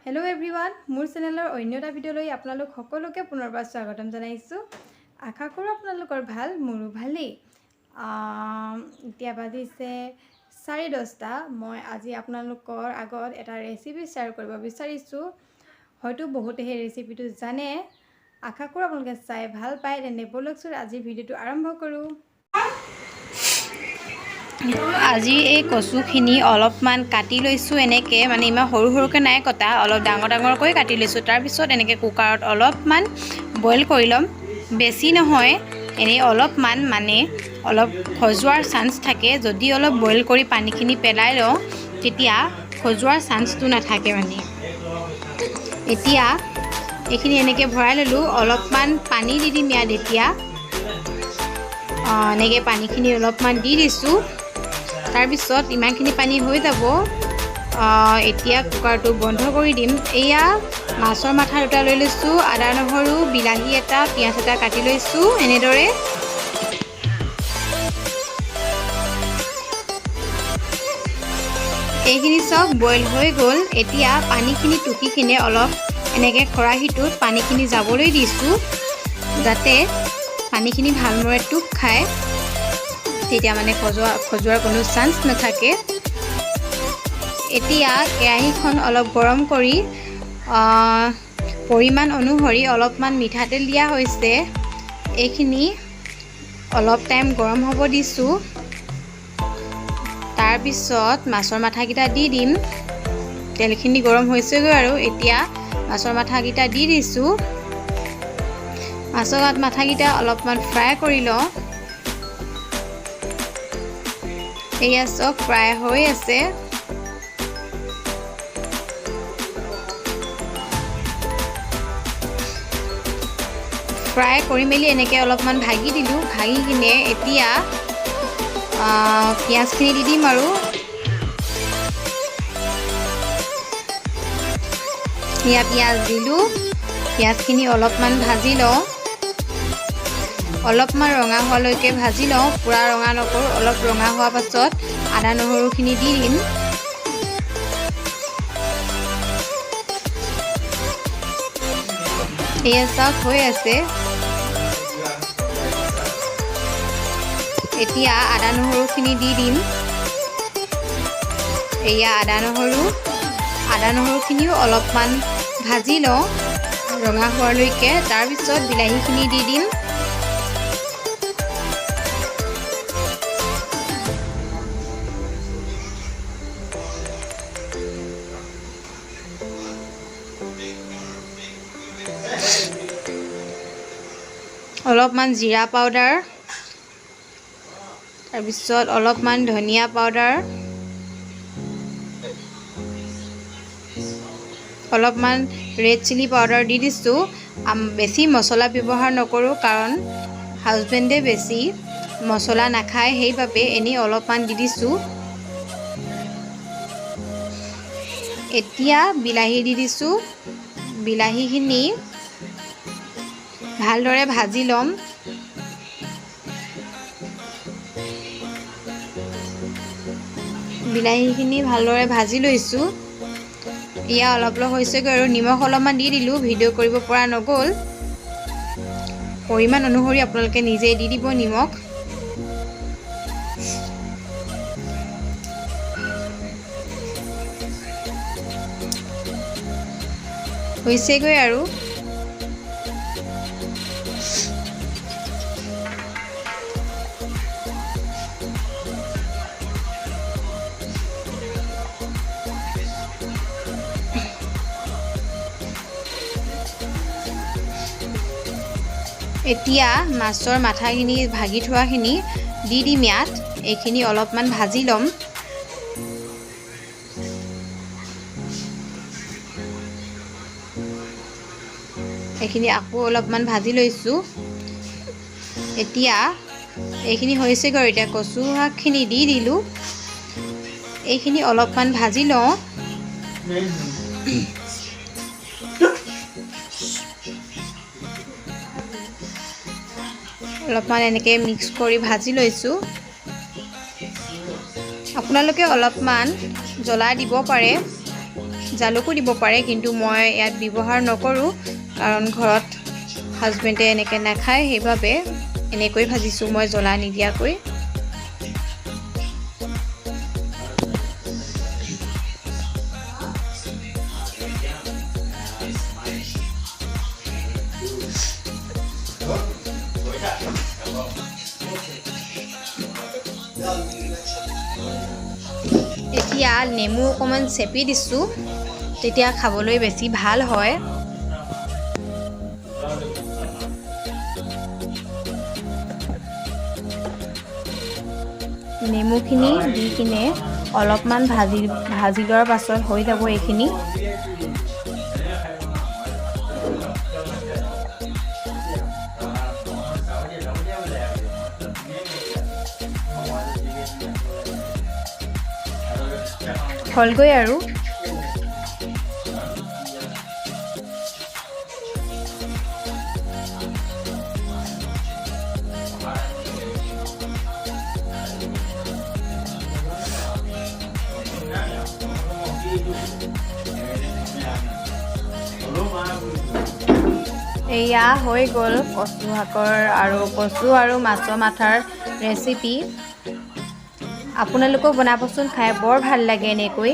Hello everyone मोर चेनेलर अन्य এটা ভিডিওলৈ আপোনালোক সকলোকে পুনৰবাৰ স্বাগতম জনাইছো। আশা কৰো আপোনালোকৰ ভাল মোৰো ভালেই। এতিয়া বাজিছে 10:30। মই আজি আপোনালোকৰ আগত এটা ৰেচিপি শেয়াৰ কৰিব বিচাৰিছো। হয়তো বহুতে এই ৰেচিপিটো জানে। আশা কৰো আপোনালোকে চাই ভাল পায়। তেনে বলকচোন আজি ভিডিওটো আৰম্ভ কৰো। আজি এই কচুখিনি অলপমান কাটি লৈছো এনেকে মানে ইমান সৰু সৰুকে নাই কটা অলপ ডাঙৰ ডাঙৰকৈ কাটি লৈছো তাৰ পিছত এনেকে কুকাৰত অলপমান বইল কৰি লম বেছি নহয় এনে অলপমান মানে অলপ খজুৱাৰ চান্স থাকে যদি অলপ বইল কৰি পানীখিনি পেলাই লও তেতিয়া খজুৱাৰ চান্সটো নাথাকে মানে এতিয়া এখিনি এনেকে ভৰাই ললো অলপমান পানী দি দিম ইয়াত এতিয়া এনেকে পানীখিনি অলপমান দি দিছো তাৰ পিছত ইমানখিনি পানী হৈ যাব এতিয়া কুকাৰটো বন্ধ কৰি দিম এয়া মাছৰ মাথা দুটা লৈ লৈছো আদা নহৰু বিলাহী এটা পিয়াজ এটা কাটি লৈছো এনেদৰে এইখিনি সব বইল হৈ গল এতিয়া পানীখিনি টুকিখিনি অলপ এনেকে খৰাহিটোত পানীখিনি যাবলৈ দিছো যাতে পানীখিনি ভালমৰে টুক খায় তেতিয়া মানে খজুৱাৰ কোনো চান্স নাথাকে এতিয়া কেৰাহীখন অলপ গৰম কৰি পৰিমাণ অনুসৰি অলপমান মিঠাতেল দিয়া হৈছে এইখিনি অলপ টাইম গৰম হ'ব দিছো তাৰ পিছত মাছৰ মাথাকিটা দি দিম তেলখিনি গৰম হৈছেগৈ আৰু এতিয়া মাছৰ মাথাকিটা দি দিছো মাছৰ মাথাকিটা অলপমান ফ্ৰাই কৰি লওঁ এয়া সব ফ্ৰাই হৈ আছে ফ্ৰাই কৰি মেলি এনেকে অলপমান ভাগি দিলো ভাগি কিনে এতিয়া পিয়াজখিনি দি দিম আৰু ইয়া পিয়াজ দিলো পিয়াজখিনি অলপমান ভাজি লওঁ অলপমান ৰঙা হোৱালৈকে ভাজি লওঁ পুৰা ৰঙা নকৰো অলপ ৰঙা হোৱাৰ পাছত আদা নহৰুখিনি দি দিম এয়া সব হৈ আছে এতিয়া আদা নহৰুখিনি দি দিম এয়া আদা নহৰুখিনিও অলপমান ভাজি লওঁ ৰঙা হোৱালৈকে তাৰ পিছত বিলাহীখিনি দি দিম অলপমান জিৰা পাউডাৰ তাৰ পিছত অলপমান ধনিয়া পাউডাৰ অলপমান ৰেড চিলি পাউডাৰ দি দিছো বেছি মছলা ব্যৱহাৰ নকৰো কাৰণ হাজবেণ্ডে বেছি মছলা নাখায় সেইবাবে এনে অলপমান দি দিছো এতিয়া বিলাহী দি দিছো বিলাহীখিনি ভালদৰে ভাজি লম বিলাহীখিনি ভালদৰে ভাজি লৈছো ইয়া অলপ হৈছেগৈ আৰু নিমখ অলপমান দি দিলো ভিডিঅ' কৰিব পৰা নগ'ল পৰিমাণ অনুসৰি আপোনালোকে নিজে দি দিব নিমখ হৈছেগৈ আৰু এতিয়া মাছৰ মাথাখিনি ভাগি থোৱাখিনি দি দিম ইয়াত এইখিনি অলপমান ভাজি ল'ম এইখিনি আকৌ অলপমান ভাজি লৈছো এতিয়া এইখিনি হৈছেগৈ এতিয়া কচু শাকখিনি দি দিলো এইখিনি অলপমান ভাজি লওঁ অলপমান এনেকে মিক্স কৰি ভাজি লৈছো আপোনালোকে অলপমান জ্বলা দিব পাৰে জালুকো দিব পাৰে, কিন্তু মই ইয়াত ব্যৱহাৰ নকৰোঁ কাৰণ ঘৰত হাজবেণ্ডে এনেকৈ নাখায়, সেইবাবে এনেকৈ ভাজিছোঁ মই জ্বলা নিদিয়াকৈ। এতিয়া নেমু অকণমান চেপি দিছোঁ, তেতিয়া খাবলৈ বেছি ভাল হয়। নেমুখিনি দি কিনে অলপমান ভাজি লোৱাৰ পাছত হৈ যাব এইখিনি। হ'লগৈ আৰু। এয়া হৈ গ'ল কচু শাকৰ কচু আৰু মাছৰ মাথাৰ ৰেচিপি। আপোনালোকেও বনাবচোন, খাই বৰ ভাল লাগে এনেকৈ।